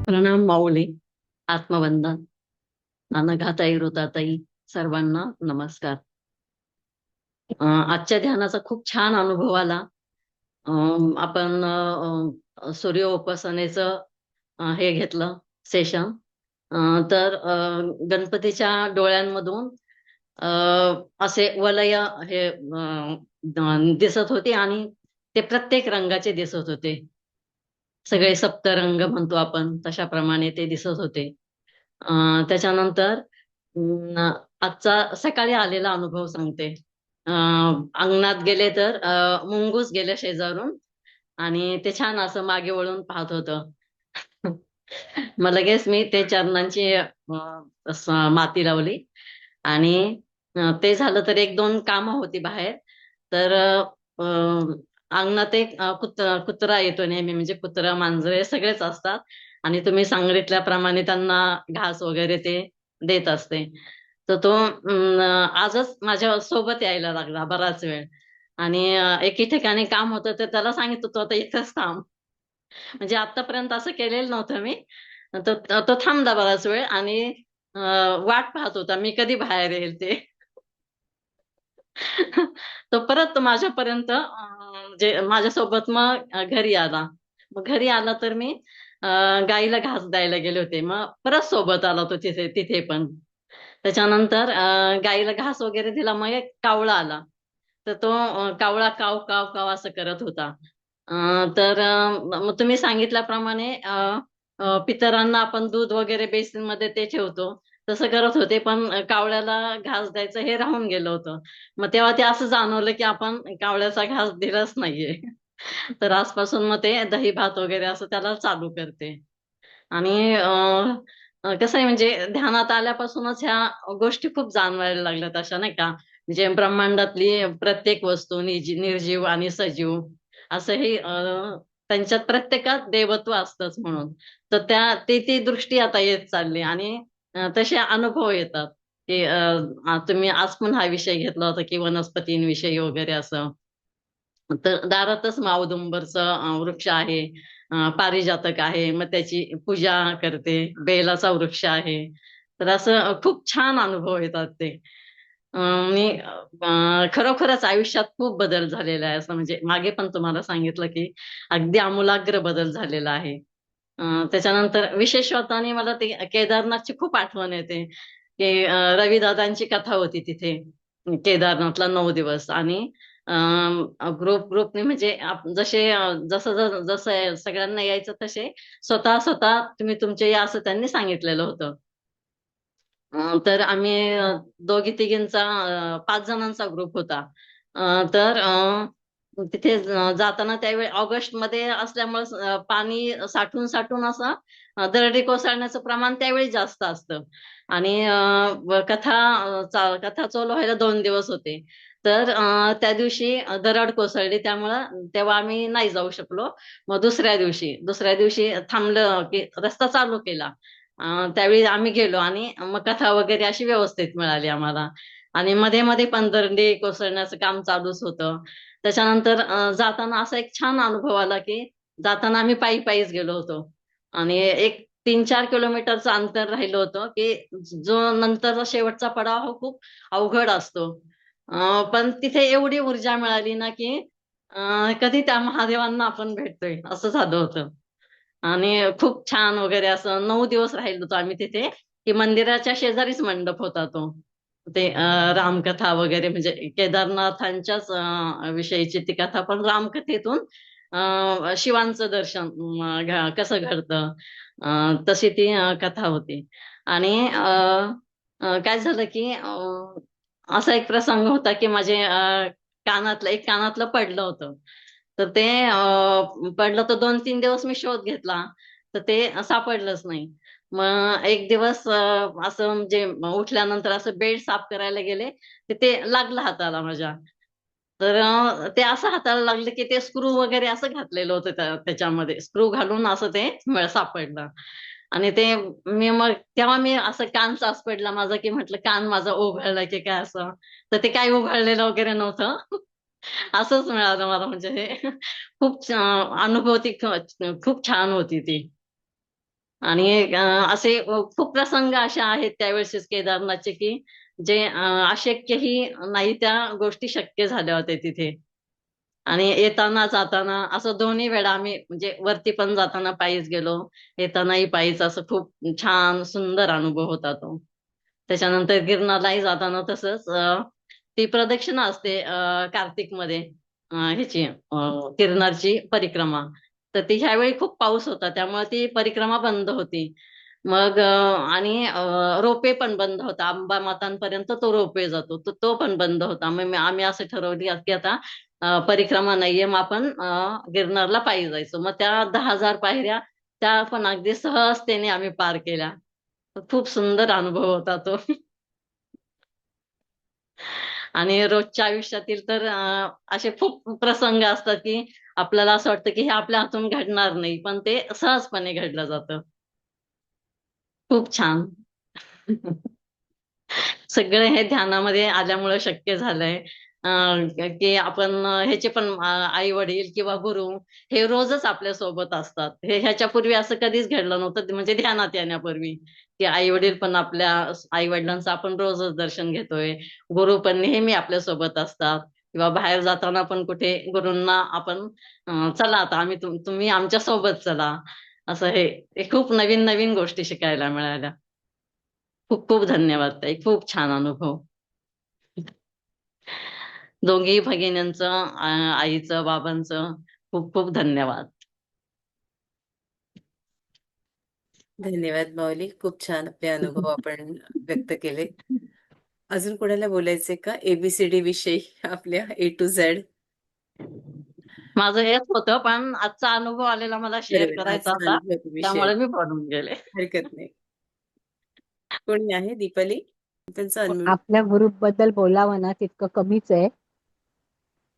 प्रणाम माऊली. आत्मवंदन. अनघाताई हृदाताई सर्वांना नमस्कार. आजच्या ध्यानाचा खूप छान अनुभव आला. आपण सूर्य उपासनेचं हे घेतलं सेशन. तर गणपतीच्या डोळ्यांमधून अ, असे वलय हे दिसत होते आणि ते प्रत्येक रंगाचे दिसत होते. सगळे सप्तरंग म्हणतो आपण तशाप्रमाणे ते दिसत होते. त्याच्यानंतर आजचा सकाळी आलेला अनुभव सांगते. अंगणात गेले तर मुंगूस गेले शेजारून आणि ते छान असं मागे वळून पाहत होतं. मग लगेच मी ते चरणांची असं माती लावली आणि ते झालं तर एक दोन कामं होती बाहेर. तर अंगणात एक कुत्रा येतो नेहमी, म्हणजे कुत्रा मांजरे सगळेच असतात आणि तुम्ही सांगितल्याप्रमाणे त्यांना घास वगैरे ते देत असते. तर तो आजच माझ्या सोबत यायला लागला बराच वेळ आणि एके ठिकाणी काम होतं तर त्याला सांगितलं तू आता इथंच थांब. म्हणजे आतापर्यंत असं केलेलं नव्हतं मी. तो तो थांबला बराच वेळ आणि अ, वाट पाहत होता मी कधी बाहेर येईल ते. तो परत माझ्यापर्यंत म्हणजे माझ्यासोबत मग घरी आला. मग घरी आला तर मी अ, गाईला घास द्यायला गेले होते. मग परत सोबत आला तो तिथे तिथे पण. त्याच्यानंतर गाईला घास वगैरे दिला. मग एक कावळा आला. तर तो कावळा काव, काव, काव असं करत होता. अ, तर मग तुम्ही सांगितल्याप्रमाणे पितरांना आपण दूध वगैरे बेसिनमध्ये ते ठेवतो. तसं करत होते, पण कावळ्याला घास द्यायचं हे राहून गेलं होतं. मग तेव्हा ते असं जाणवलं, की आपण कावळ्याचा घास दिलाच नाहीये. तर आजपासून मग ते दही भात वगैरे असं त्याला चालू करते. आणि कसं आहे म्हणजे ध्यानात आल्यापासूनच ह्या गोष्टी खूप जाणवायला लागल्यात अशा नाही का. म्हणजे ब्रह्मांडातली प्रत्येक वस्तू निर्जीव आणि सजीव असं हे त्यांच्यात प्रत्येकात देवत्व असतंच म्हणून. तर ती ती दृष्टी आता येत चालली आणि तसे अनुभव येतात, की तुम्ही आज पण हा विषय घेतला होता, की वनस्पतींविषयी वगैरे असं. तर दारातच माऊदुंबरचं वृक्ष आहे. पारिजातक आहे. मग त्याची पूजा करते. बेलाचा वृक्ष आहे. तर असं खूप छान अनुभव येतात ते. मी खरोखरच आयुष्यात खूप बदल झालेला आहे. असं म्हणजे मागे पण तुम्हाला सांगितलं, की अगदी आमूलाग्र बदल झालेला आहे. त्याच्यानंतर विशेष वाताने मला ते केदारनाथची खूप आठवण येते, की रविदादांची कथा होती तिथे केदारनाथला 9 दिवस आणि ग्रुपने म्हणजे जसं जसं सगळ्यांना यायचं तसे स्वतः स्वतः तुम्ही तुमचे या असं त्यांनी सांगितलेलं होतं. तर आम्ही दोघी तिघींचा 5 जणांचा ग्रुप होता. तर तिथे जाताना त्यावेळी ऑगस्टमध्ये असल्यामुळे पाणी साठून साठून असं दरडी कोसळण्याचं प्रमाण त्यावेळी जास्त असतं आणि कथा चालू व्हायला 2 दिवस होते. तर त्या दिवशी दरड कोसळली त्यामुळं तेव्हा आम्ही नाही जाऊ शकलो. मग दुसऱ्या दिवशी थांबलं की रस्ता चालू केला. त्यावेळी आम्ही गेलो आणि मग कथा वगैरे अशी व्यवस्थित मिळाली आम्हाला. आणि मध्ये-मध्ये पण दरडी कोसळण्याचं काम चालूच होतं. त्याच्यानंतर जाताना असा एक छान अनुभव आला, की जाताना आम्ही पायी-पायीच गेलो होतो. आणि एक 3-4 किलोमीटरचं अंतर राहिलं होतं, की जो नंतरचा शेवटचा पडाव हा खूप अवघड असतो. पण तिथे एवढी ऊर्जा मिळाली ना, की कधी त्या महादेवांना आपण भेटतोय असं झालं होतं. आणि खूप छान वगैरे असं 9 दिवस राहिलो होतो आम्ही तिथे, की मंदिराच्या शेजारीच मंडप होता तो. ते रामकथा वगैरे म्हणजे केदारनाथांच्याच विषयीची ती कथा पण रामकथेतून शिवांचं दर्शन कसं घडतं तशी ती कथा होती. आणि काय झालं की असा एक प्रसंग होता की माझे कानातलं पडलं होतं. तर ते पडलं तर 2-3 दिवस मी शोध घेतला. तर ते सापडलंच नाही. मग एक दिवस असं म्हणजे उठल्यानंतर असं बेड साफ करायला गेले, तर ते लागलं हाताला माझ्या. तर ते असं हाताला लागलं, की ते स्क्रू वगैरे असं घातलेलं होतं त्याच्यामध्ये. स्क्रू घालून असं ते सापडलं. आणि ते तेव्हा मी असं कान साफ पडला माझा, की म्हटलं कान माझा ओघळला की काय असं. तर ते काही ओघळलेलं वगैरे नव्हतं. असंच मिळालं मला म्हणजे हे खूप अनुभूती खूप छान होती ती. आणि असे खूप प्रसंग असे आहेत त्यावेळेस केदारनाथचे की जे अशक्यही नाही त्या गोष्टी शक्य झाल्या होत्या तिथे. आणि येताना जाताना असं दोन्ही वेळा आम्ही म्हणजे वरती पण जाताना पायीच गेलो, येतानाही पायीच, असं खूप छान सुंदर अनुभव होता तो. त्याच्यानंतर गिरनारलाही जाताना तसंच ती प्रदक्षिणा असते कार्तिक मध्ये, ह्याची गिरनारची परिक्रमा. तर ती ह्यावेळी खूप पाऊस होता त्यामुळे ती परिक्रमा बंद होती. मग आणि रोपे पण बंद होता, अंबा मातांपर्यंत तो रोपवे जातो, तो पण बंद होता. मग आम्ही असं ठरवली की आता परिक्रमा नाहीये, मग आपण गिरनारला पायी जायचो. मग त्या 10,000 पायऱ्या त्या पण अगदी सहजतेने आम्ही पार केल्या. खूप सुंदर अनुभव होता तो. आणि रोजच्या आयुष्यातील तर असे खूप प्रसंग असतात की आपल्याला असं वाटतं की हे आपल्या हातून घडणार नाही, पण ते सहजपणे घडलं जातं. खूप छान. सगळं हे ध्यानामध्ये आल्यामुळे शक्य झालंय. की आपण ह्याचे पण आई वडील किंवा गुरु हे रोजच आपल्या सोबत असतात. हे ह्याच्यापूर्वी असं कधीच घडलं नव्हतं, म्हणजे ध्यानात येण्यापूर्वी, की आई वडील पण आपल्या आई वडिलांचं आपण रोजच दर्शन घेतोय. गुरु पण नेहमी आपल्या सोबत असतात. किंवा बाहेर जाताना पण कुठे गुरूंना आपण चला आता आम्ही तुम्ही आमच्या सोबत चला. असं हे खूप नवीन नवीन गोष्टी शिकायला मिळाल्या. खूप खूप धन्यवाद ताई. खूप छान अनुभव. दोघेही भगिनींचं, आईचं, बाबांचं खूप खूप धन्यवाद. धन्यवाद माऊली. खूप छान आपले अनुभव आपण व्यक्त केले. अजून कोणाला बोलायचंय का? ABCD विषयी आपल्या A to Z? माझं हेच होतं, पण आजचा अनुभव आलेला मला शेअर बरोबर. करायचा आजचा होता. अनुभव तुम्ही शेअर त्यामुळे मी बोलून गेले. हरकत नाही. कोणी आहे दीपाली? त्यांचं अनम्यूट. आपल्या ग्रुप बद्दल बोलावं ना तितकं कमीच आहे.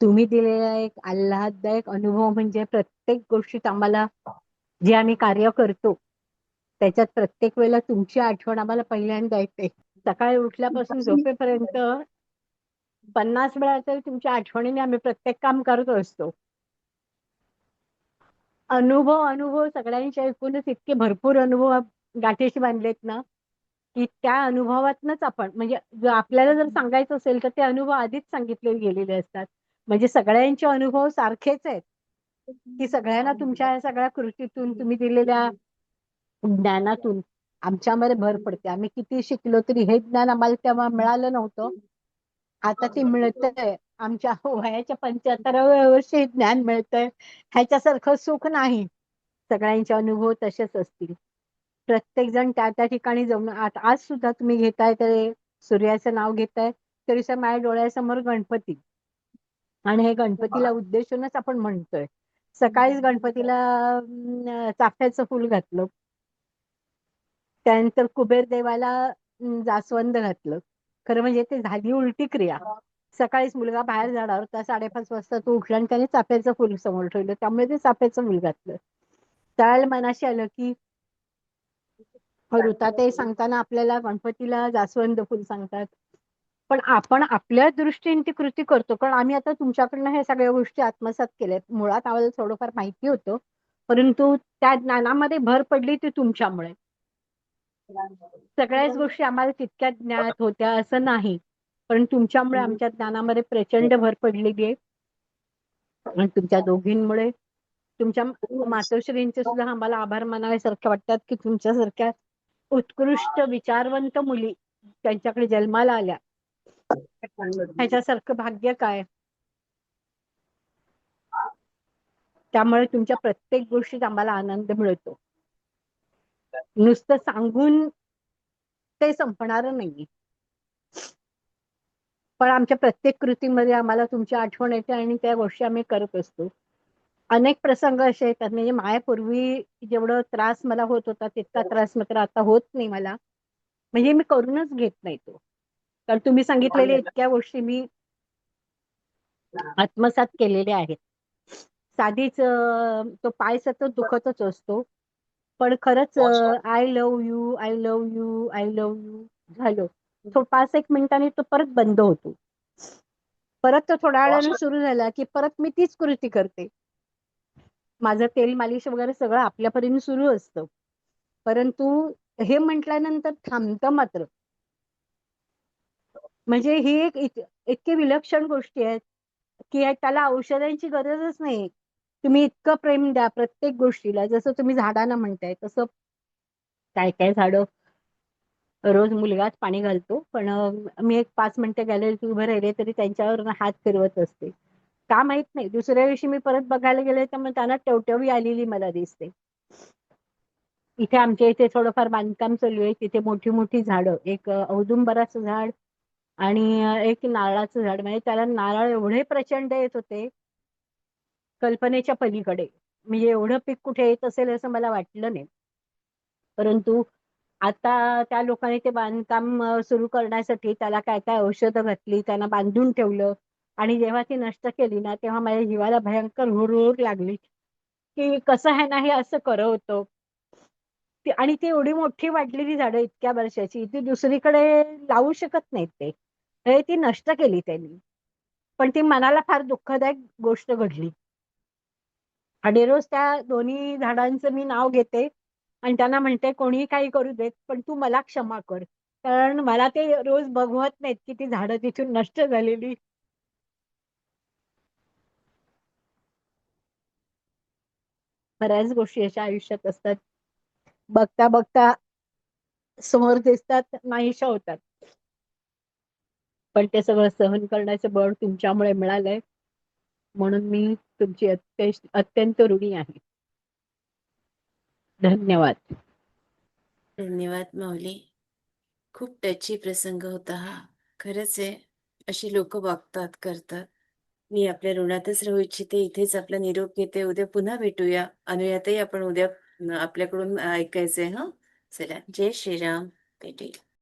तुम्ही दिलेला एक आल्हाददायक अनुभव म्हणजे प्रत्येक गोष्टीत आम्हाला, जे आम्ही कार्य करतो त्याच्यात प्रत्येक वेळेला तुमची आठवण आम्हाला पहिल्यांदा येते. सकाळी उठल्यापासून झोपेपर्यंत 50 वेळा तरी तुमच्या आठवणीने आम्ही प्रत्येक काम करत असतो. अनुभव अनुभव सगळ्यांचे ऐकूनच इतके भरपूर अनुभव गाठीशी बांधलेत ना, की त्या अनुभवातनच आपण म्हणजे आपल्याला जर सांगायचं असेल तर ते अनुभव आधीच सांगितले गेलेले असतात. म्हणजे सगळ्यांचे अनुभव सारखेच आहेत, की सगळ्यांना तुमच्या या सगळ्या कृतीतून तुम्ही दिलेल्या ज्ञानातून आमच्यामध्ये भर पडते. आम्ही किती शिकलो तरी हे ज्ञान आम्हाला तेव्हा मिळालं नव्हतं. आता ते मिळतंय. आमच्या वयाच्या 75व्या वर्षी हे ज्ञान मिळतंय. ह्याच्यासारखं सुख नाही. सगळ्यांचे अनुभव तसेच असतील. प्रत्येक जण त्या त्या ठिकाणी जाऊन आता आज सुद्धा तुम्ही घेताय तर सूर्याचं नाव घेताय तरी माझ्या डोळ्यासमोर गणपती, आणि हे गणपतीला उद्देशूनच आपण म्हणतोय. सकाळीच गणपतीला चाफ्याचं फुल घातलं, त्यानंतर कुबेर देवाला जास्वंद घातलं. खरं म्हणजे ते झाली उलटी क्रिया. सकाळीच मुलगा बाहेर जाणार होता, 5:30 वाजता तो उठला आणि त्याने चाफ्याचं फुल समोर ठेवलं, त्यामुळे ते चाफ्याचं फुल घातलं. त्यावेळेला मनाशी आलं की ऋता सांगताना आपल्याला गणपतीला जास्वंद फुल सांगतात, पण आपण आपल्या दृष्टीने ती कृती करतो. कारण आम्ही आता तुमच्याकडनं हे सगळ्या गोष्टी आत्मसात केल्यात. मुळात आम्हाला थोडंफार माहिती होतं, परंतु त्या ज्ञानामध्ये भर पडली ती तुमच्यामुळे. सगळ्याच गोष्टी आम्हाला तितक्या ज्ञात होत्या असं नाही, पण तुमच्यामुळे आमच्या ज्ञानामध्ये प्रचंड भर पडलेली आहे. आणि तुमच्या दोघींमुळे, तुमच्या मातोश्रींचे सुद्धा आम्हाला आभार मानावेसारखे वाटतात, की तुमच्यासारख्या उत्कृष्ट विचारवंत मुली त्यांच्याकडे जन्माला आल्या. ह्याच्यासारखं भाग्य काय. त्यामुळे तुमच्या प्रत्येक गोष्टीत आम्हाला आनंद मिळतो. नुसतं सांगून ते संपणार नाही, पण आमच्या प्रत्येक कृतीमध्ये आम्हाला तुमची आठवण येते आणि त्या गोष्टी आम्ही करत असतो. अनेक प्रसंग असे येतात, म्हणजे मायापूर्वी जेवढं त्रास मला होत होता तितका त्रास मात्र आता होत नाही मला. म्हणजे मी करूनच घेत नाही तो. कारण तुम्ही सांगितलेल्या इतक्या गोष्टी मी आत्मसात केलेल्या आहेत. साधीच तो पाय सतत दुखतच असतो, पण खरंच I love you, I love you, I love you झालं, तो 5-1 मिनिटांनी तो परत बंद होतो. परत तो थोड्या वेळाने सुरू झाला की परत मी तीच कृती करते. माझं तेल मालिश वगैरे सगळं आपल्या परीने सुरू असतं. परंतु हे म्हटल्यानंतर थांबतं मात्र. म्हणजे ही एक इतकी विलक्षण गोष्टी आहेत की त्याला औषधांची गरजच नाही. तुम्ही इतकं प्रेम द्या प्रत्येक गोष्टीला, जसं तुम्ही झाडांना म्हणताय तसं. काय काय झाडं रोज मुलगाच पाणी घालतो, पण मी एक 5 मिनिटं गॅलरीत उभे राहिले तरी त्यांच्यावर हात फिरवत असते. का माहित नाही, दुसऱ्या दिवशी मी परत बघायला गेले तर मग त्यांना टवटवी आलेली मला दिसते. इथे आमच्या इथे थोडंफार बांधकाम चालू आहे, तिथे मोठी मोठी झाडं, एक औदुंबराचं झाड आणि एक नारळाचं झाड, म्हणजे त्याला नारळ एवढे प्रचंड येत होते कल्पनेच्या पलीकडे. म्हणजे एवढं पीक कुठे येत असेल असं मला वाटलं नाही. परंतु आता त्या लोकांनी ते बांधकाम सुरू करण्यासाठी त्याला काय काय औषधं घातली, त्यांना बांधून ठेवलं, आणि जेव्हा ती नष्ट केली ना तेव्हा माझ्या जीवाला भयंकर हुरहुर लागली की कसं आहे ना हे असं करं होतं. आणि ती एवढी मोठी वाढलेली झाडं इतक्या वर्षाची ती दुसरीकडे लावू शकत नाहीत ते, हे ती नष्ट केली त्यांनी. पण ती मनाला फार दुःखदायक गोष्ट घडली. आणि रोज त्या दोन्ही झाडांचं मी नाव घेते आणि त्यांना म्हणते कोणीही काही करू देत पण तू मला क्षमा कर, कारण मला ते रोज बघवत नाहीत की ती झाडं तिथून नष्ट झालेली. बऱ्याच गोष्टी अशा आयुष्यात असतात, बघता बघता समोर दिसतात, नाहीशा होतात. पण ते सगळं सहन करण्याचं बळ तुमच्यामुळे मिळालंय, म्हणून मी तुमची अत्यंत ऋणी आहे. धन्यवाद. धन्यवाद माऊली. खूप टची प्रसंग होता हा. खरंच आहे, अशी लोक वागतात, करतात. मी आपल्या ऋणातच राहू इच्छिते. इथेच आपला निरोप घेते. उद्या पुन्हा भेटूया. अनुयाताई आपण उद्या आपल्याकडून ऐकायचंय हं. चला, जय श्रीराम. भेटूया.